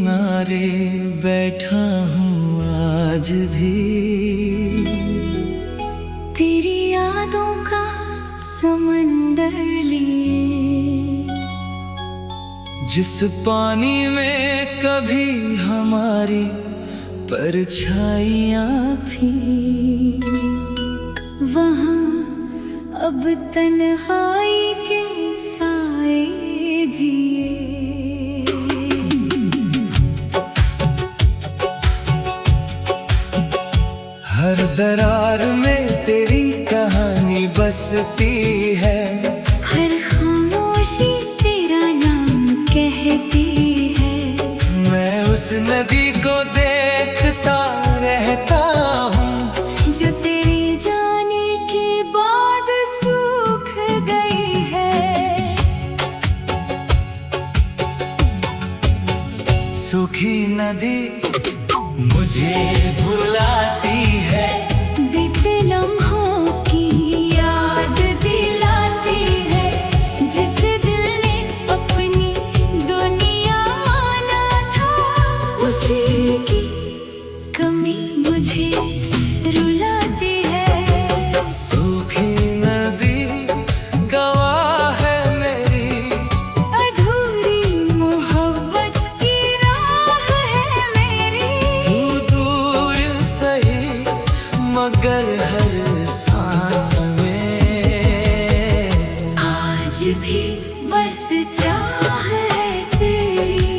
किनारे बैठा हूँ आज भी, तेरी यादों का समंदर लिए। जिस पानी में कभी हमारी परछाइयाँ थी, वहाँ अब तन्हाई के साए जिए। हर दरार में तेरी कहानी बसती है, हर खामोशी तेरा नाम कहती है। मैं उस नदी को देखता रहता हूँ जो तेरे जाने के बाद सूख गई है। सूखी नदी मुझे बुलाती है, बीते लम्हों की याद दिलाती है। जिस दिल ने अपनी दुनिया माना था, उसी की कमी मुझे रुलाती है। सूखी नदी गवाह है मेरी, अधूरी मोहब्बत की राह है मेरी। तू दूर सही मगर हर सांस में आज भी बस चाह है तेरी।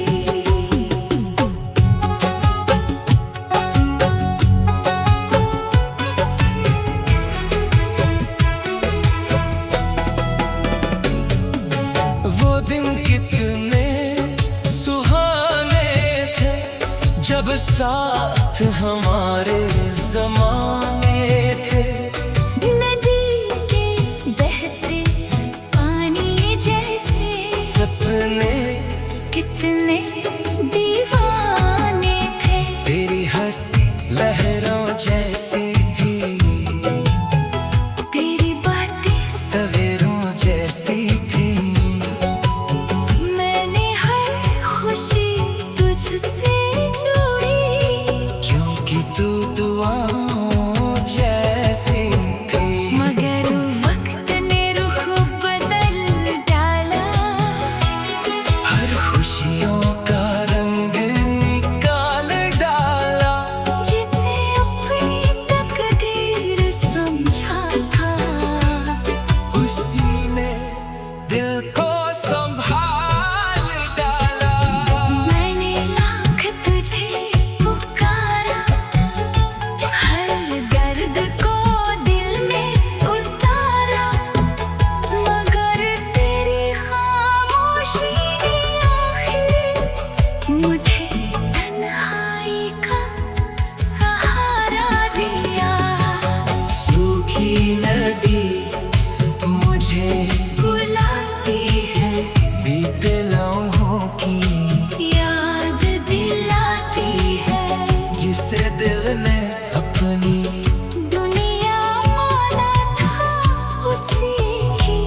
वो दिन कितने सुहाने थे, जब साथ हमारे ज़माने थे। नदी के बहते पानी जैसे सपने कितने दीवाने थे। तेरी हंसी लहरों जैसी थी, तेरी बातें सवेरों जैसी थी। मैंने हर खुशी तुझसे जोड़ी, क्योंकि तू दुआओं जैसी थी। मगर वक्त ने रुख बदल डाला। हर खुशियों का रंग निकाल डाला, जिसे अपनी तकदीर समझा था, उसी ने दिल को संभाल डाला। मैंने लाख तुझे पुकारा, हर दर्द को दिल में उतारा। मगर तेरी खामोशी ने आखिर मुझे तन्हाई का सहारा दिया। सूखी नदी मुझे बुलाती है, बीते लम्हों की याद दिलाती है। जिसे दिल ने अपनी दुनिया माना था, उसी की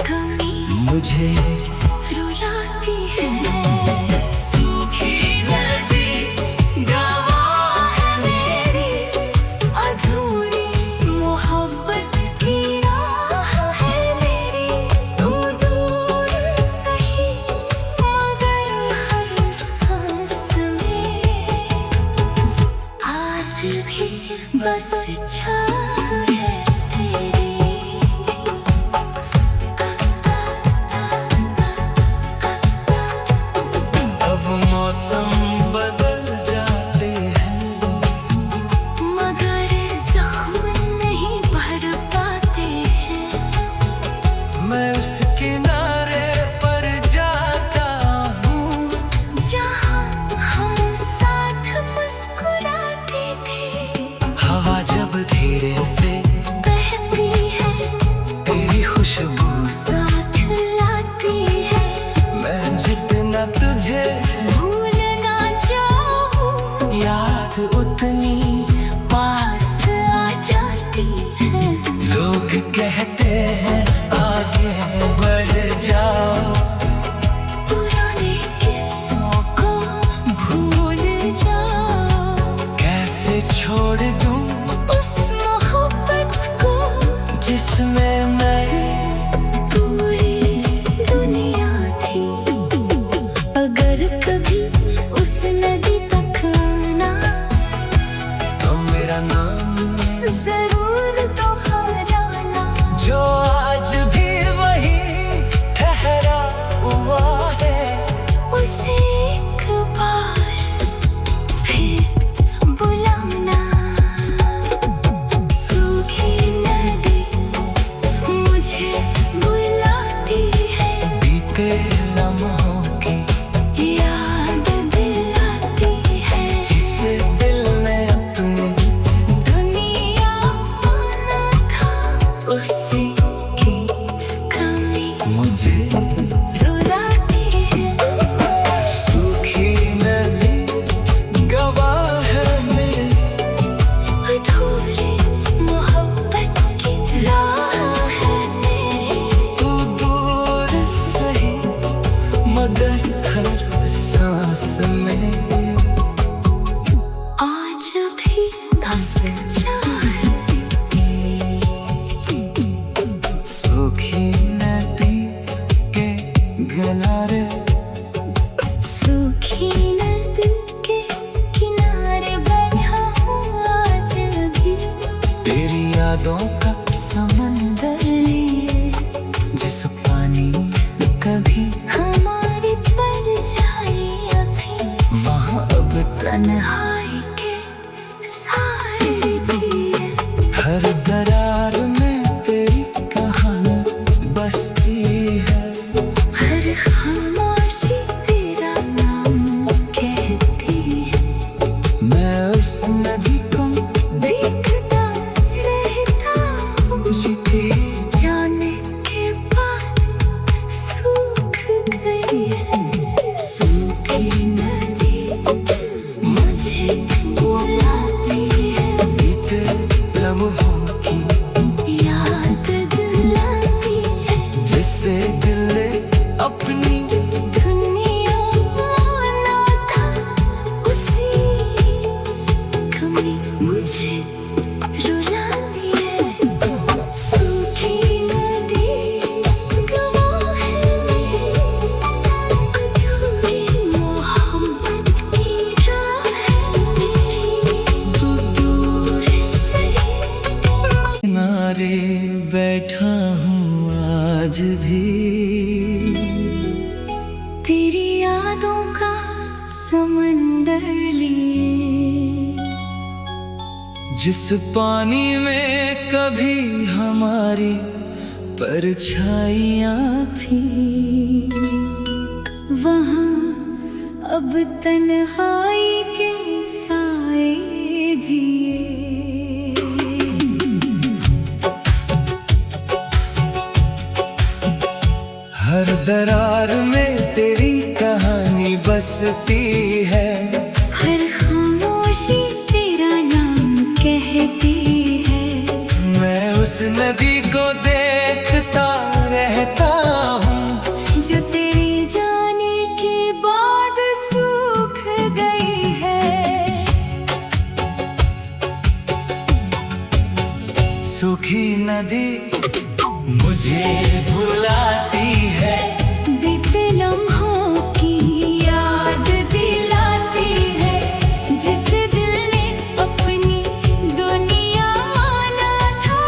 कमी मुझे रुलाती है। सूखी नदी गवाह है मेरी, अधूरी मोहब्बत की राह है मेरी। तू दूर सही मगर हर सांस में आज भी बस चाह है तेरी। अब मौसम बदल जाते हैं, मगर जख्म नहीं भर पाते हैं। मैं उस किनारे पर जाता हूँ जहाँ हम साथ मुस्कुराते थे। हवा जब धीरे से बहती है, तेरी खुशबू साथ लाती है। मैं जितना तुझे भूलना चाहूँ, याद उतनी पास आ जाती है। लोग कहते हैं आगे बढ़ जाओ, पुराने किस्सों को छोड़ दूं उस मोहब्बत को जिसमें मैं पूरी दुनिया थी। अगर कभी उस नदी तक आना तो मेरा नाम जरूर दोहराना। जो आज भी वही ठहरा हुआ है, उसे एक बार फिर बुलाना। सूखी नदी मुझे बुलाती है, बीते लम्हों की याद दिलाती है। जिसे दिल ने अपनी दुनिया आना था, उसी की कमी मुझे रुलाती है। सूखी नदी गवाह है मेरी, अधूरी मोहब्बत की राह है मेरी। तू दूर सही मगर हर सांस में आज भी धस जाए सूखी नदी के किनारे, सूखी नदी के किनारे बैठा हूँ आज भी। तेरी यादों का समंदर लिए जिस पानी में कभी हमारी परछाई थी, वहाँ अब तन्हाई के साए जिए। हर दरार में तेरी कहानी बसती है। हर खामोशी तेरा नाम कहती है। मैं उस नदी को देखता रहता हूँ, जीती जाने के बाद सूख गई है। सूखी नदी मुझे बुलाती है, बीते लम्हों की याद दिलाती है। जिसे दिल ने अपनी दुनिया आना था, उसी कमी मुझे रुलाती है। सूखी नदी गवाह है मेरी, अधूरी मोहब्बत की राह है मेरी। तू दूर सही किनारे बैठा हूँ आज भी। तेरी यादों का समंदर लिए जिस पानी में कभी हमारी परछाइयाँ थी, वहाँ अब तन्हाई के साए जिए। हर दरार में तेरी कहानी बसती है। हर खामोशी तेरा नाम कहती है। मैं उस नदी को देखता रहता हूँ, जो तेरे जाने के बाद सूख गई है। सूखी नदी मुझे बुलाती है, बीते लम्हों की याद दिलाती है। जिस दिल ने अपनी दुनिया आना था,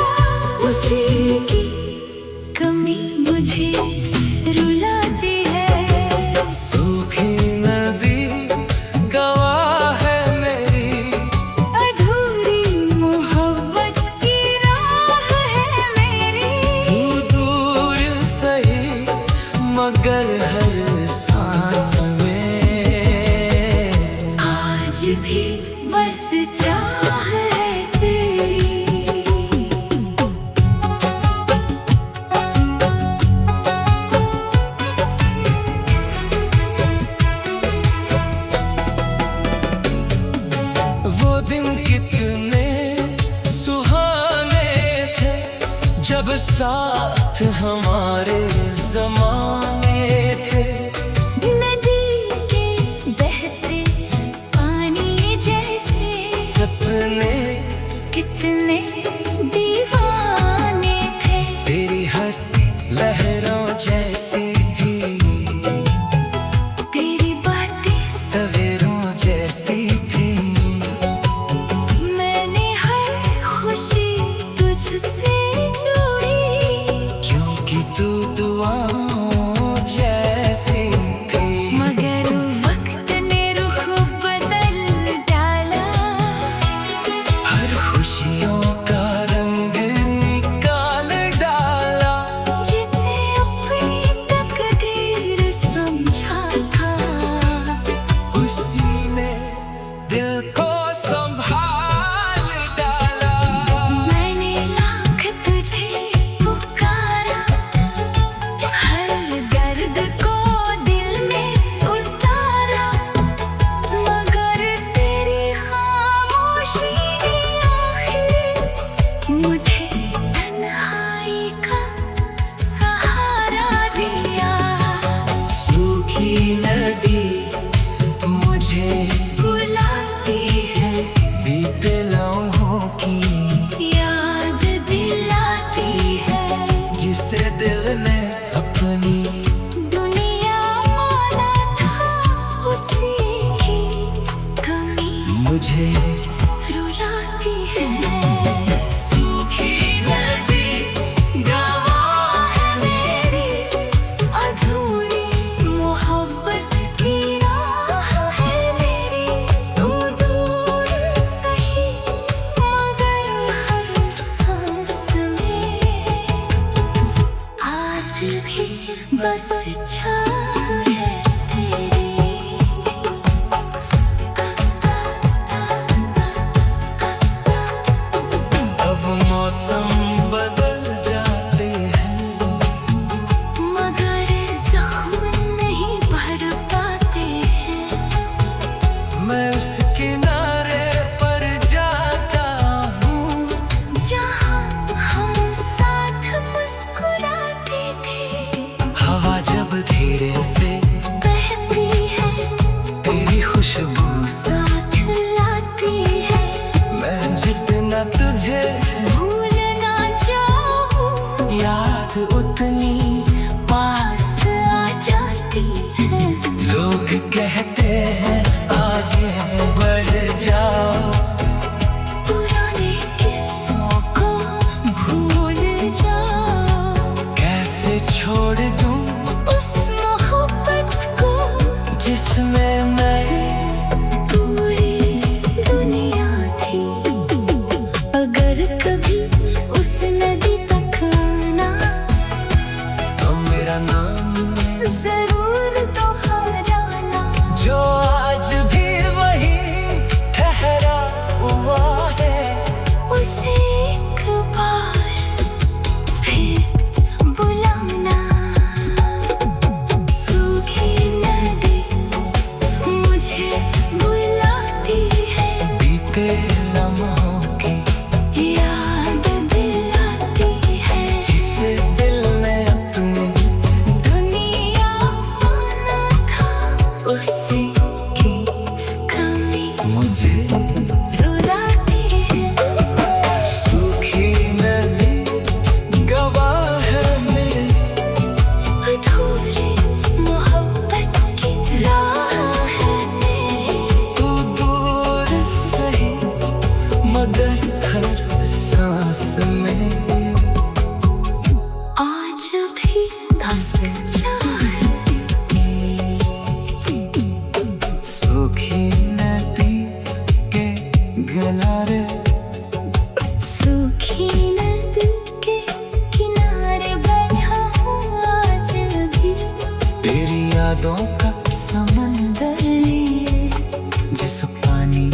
उसी की कमी मुझे रुलाती है। सूखी नदी गवाह है मेरी, अधूरी मोहब्बत की राह है मेरी। तू दूर सही मगर हर सांस में आज भी बस चाह है तेरी। वो दिन कितने सुहाने थे, जब साथ हमारे जमाने थे। नदी के बहते पानी जैसे सपने कितने दीवाने थे। तेरी हंसी लहरों जैसी थी, तेरी बातें सवेरों जैसी थी। मैंने हर खुशी तुझसे जोड़ी, क्योंकि तू दुआओं जैसी थी। मगर वक्त ने रुख बदल डाला, हर खुशियों का रंग निकाल डाला। जिसे अपनी तकदीर समझा था, उसी ने दिल को संभाल डाला। मैंने लाख तुझे पुकारा, हर दर्द को दिल में उतारा, मगर तेरी खामोशी ने आखिर मुझे तन्हाई का सहारा दिया। सूखी नदी मुझे बुलाती है, बीते लम्हों की, याद दिलाती है, जिसे दिल ने अपनी दुनिया माना था। उसी की कमी मुझे रुलाती है। सूखी नदी गवाह है मेरी, अधूरी मोहब्बत की राह है मेरी। तू दूर सही मगर हर सांस में आज भी बस चाह है तेरी। अब मौसम बदल जाते हैं, मगर जख्म नहीं भर पाते हैं। मैं उस किनारे पर जाता हूँ, जहाँ हम साथ मुस्कुराते थे, हवा जब धीरे से बहती है, तेरी खुशबू साथ लाती है। मैं जितना तुझे भूलना चाहूँ, याद उतनी पास आ जाती है। लोग कहते हैं आगे बढ़ जाओ, पुराने किस्सों को भूल जाओ, कैसे छोड़ दूँ उस मोहब्बत को जिसमें मैं पूरी दुनिया थी। अगर कभी उस नदी तक आना, तो मेरा नाम है, जरूर दोहराना। जो आज भी वही ठहरा हुआ है। उसे एक बार फिर बुलाना। सूखी नदी मुझे बुलाती है, बीते लम्हों की, याद दिलाती है, जिसे दिल ने अपनी दुनिया माना था। उसी की कमी मुझे रुलाती है। सूखी नदी गवाह है मेरी, अधूरी मोहब्बत की राह है मेरी। तू दूर सही मगर हर सांस में आज भी बस चाह सूखी नदी के किनारे, सूखी नदी के किनारे बैठा हूँ आज भी। तेरी यादों का समंदर लिए, जिस पानी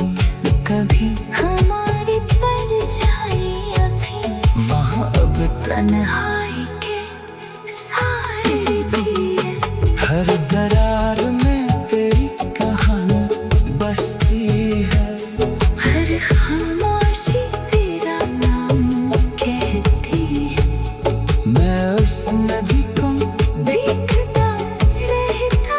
कभी हमारी परछाई अभी, वहाँ अब तन्हाई के साए जिए। हर दरार में तेरी कहानी बसती है। हर खामोशी तेरा नाम कहती है। मैं उस नदी को देखता रहता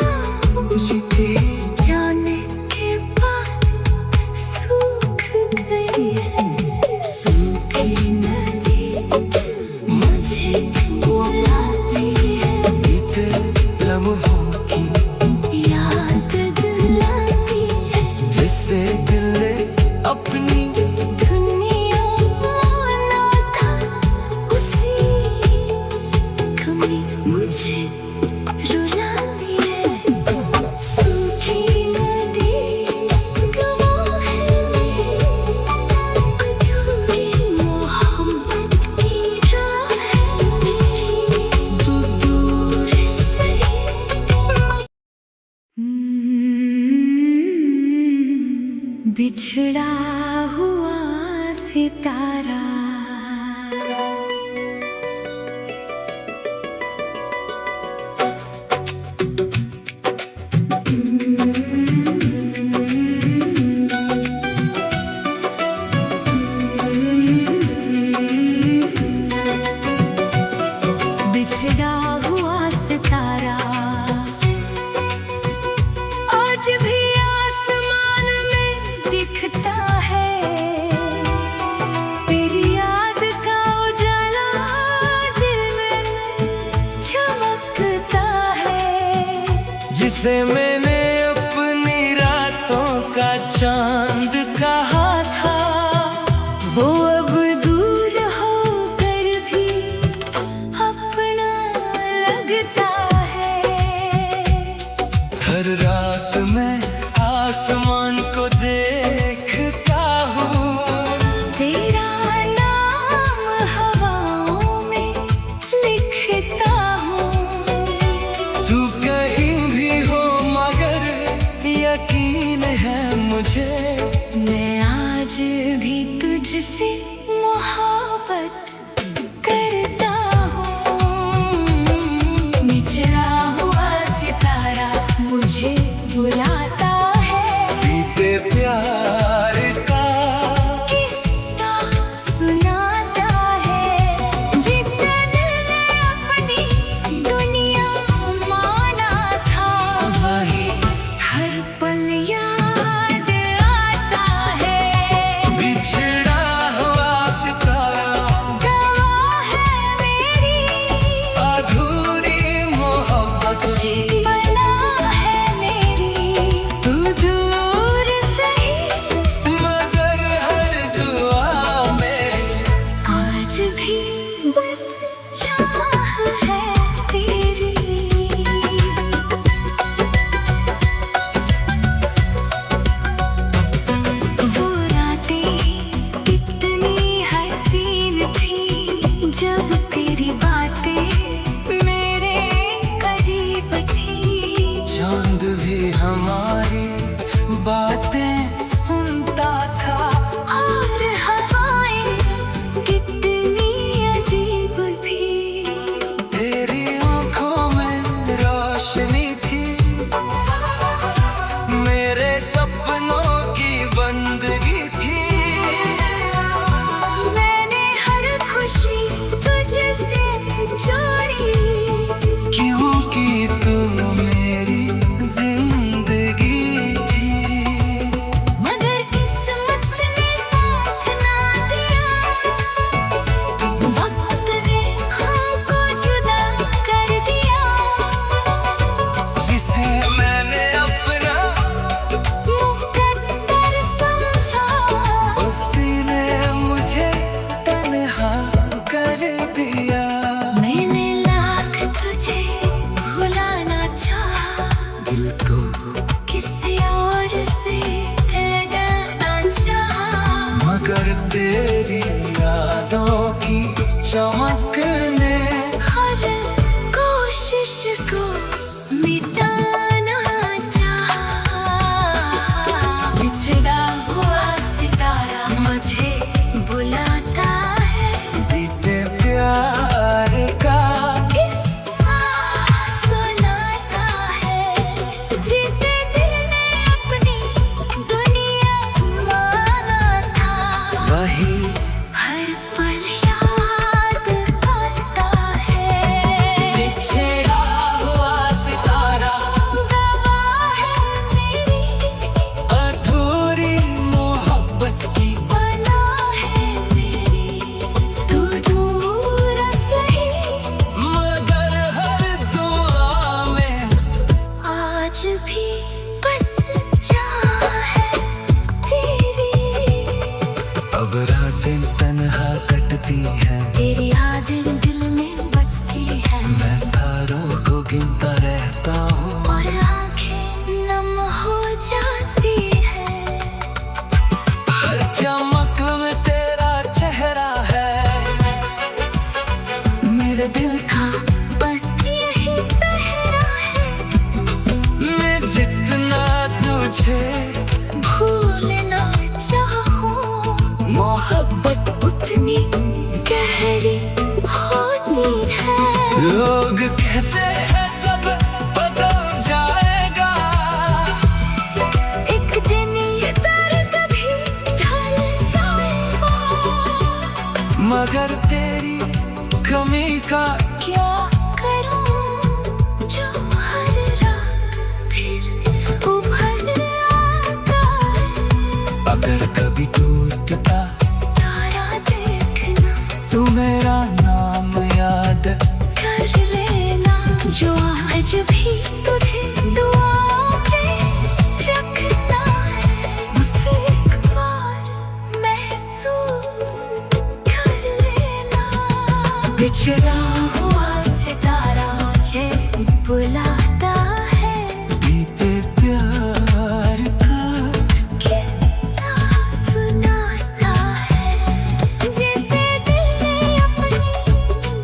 बिछड़ा हुआ सितारा। बिछड़ा हुआ सितारा आज भी आसमान में दिखता है। तेरी याद का उजाला दिल में चमकता है। जिसे मैंने अपनी रातों का चांद कहा था, वो अब दूर होकर भी अपना लगता है। हर रात मैं आसमान को देखता हूँ, तेरा नाम हवाओं में लिखता हूँ। तू कहीं भी हो मगर यकीन है मुझे, मैं आज भी तुझसे मोहब्बत करता हूँ। बिछड़ा हुआ सितारा मुझे बुलाता है। बीते प्यार का किस्सा सुनाता है। जिसे दिल ने अपनी दुनिया माना था, वही हर पल याद आता है। बिछड़ा हुआ सितारा गवाह है मेरी अधूरी मोहब्बत की। पनाह है मेरी, तू दूर सही मगर हर दुआ में आज भी बस चाह है तेरी। वो रातें कितनी हसीन थी, जब तेरी बातें मेरे करीब थी। चांद भी हमारी बातें सुनता था, और हवाएं कितनी अजीब थी। तेरी आंखों में रोशनी थी, मेरे सपनों की बंदगी थी। मैंने हर खुशी तुझसे जोड़ी, क्योंकि तू मेरी जिंदगी थी। मगर किस्मत ने साथ ना दिया। वक्त ने हमको जुदा कर दिया। जिसे मैंने अपना मुकद्दर समझा, उसी ने मुझे तन्हा कर दिया। मैंने लाख तुझे भुलाना चाहा, दिल को किसी और से लगाना चाहा। मगर तेरी यादों की चमक ने हर कोशिश को मिटाना चाहा। बिछड़ा हुआ सितारा मुझे बुलाता है। बीते प्यार का किस्सा सुनाता है। जीते दिल ने अपनी दुनिया माना था, वही हर पल याद आता लोग कहते हैं सब बदल जाएगा, एक दिन ये दर्द भी ढल जाएगा। मगर तेरी कमी का क्या करूं जो हर रात फिर उभर आता है। अगर कभी टूटता तारा देखना, तू मेरा नाम याद कर लेना। जो आज भी तुझे दुआ में रखता है, उसे एक बार महसूस कर लेना। बिछड़ा हुआ सितारा मुझे बुलाता है, बीते प्यार का किस्सा सुनाता है। जैसे दिल ने अपनी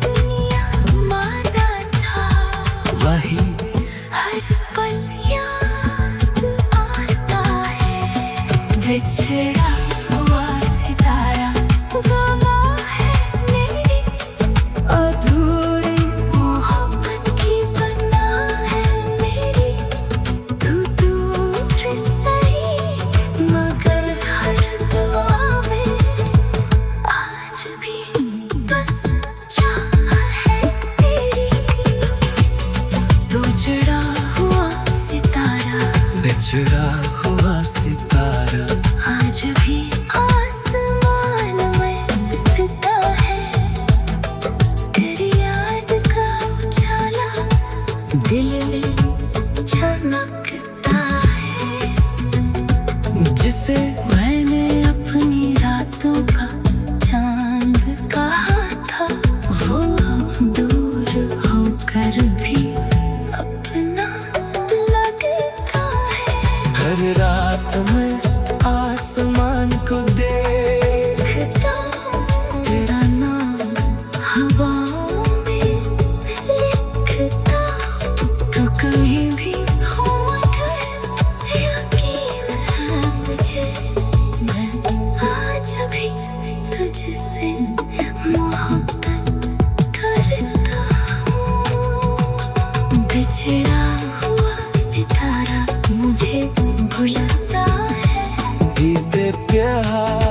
दुनिया माना था, वही हर पल याद आता है। बिछड़ा हुआ सितारा गवाह है मेरी अधूरी मोहब्बत की बना है मेरी। तू दूर सही मगर हर दुआ में आज भी बस चाह है तेरी। तू जुड़ा हुआ सितारा बिछड़ा हुआ सितारा आज भी आसमान में दिखता है। तेरी याद का उजाला दिल में झनकता है। जिसे मैंने अपनी रातों का चांद कहा था, वो दूर होकर भी अपना लगता है। हर रात में आसमान को देखता हूँ, तेरा नाम हवाओं में लिखता हूँ। तू कहीं भी हो मगर यकीन है मुझे, मैं आज भी तुझसे मोहब्बत करता हूँ। बिछड़ा हुआ सितारा मुझे भुलाता है, बीते प्यार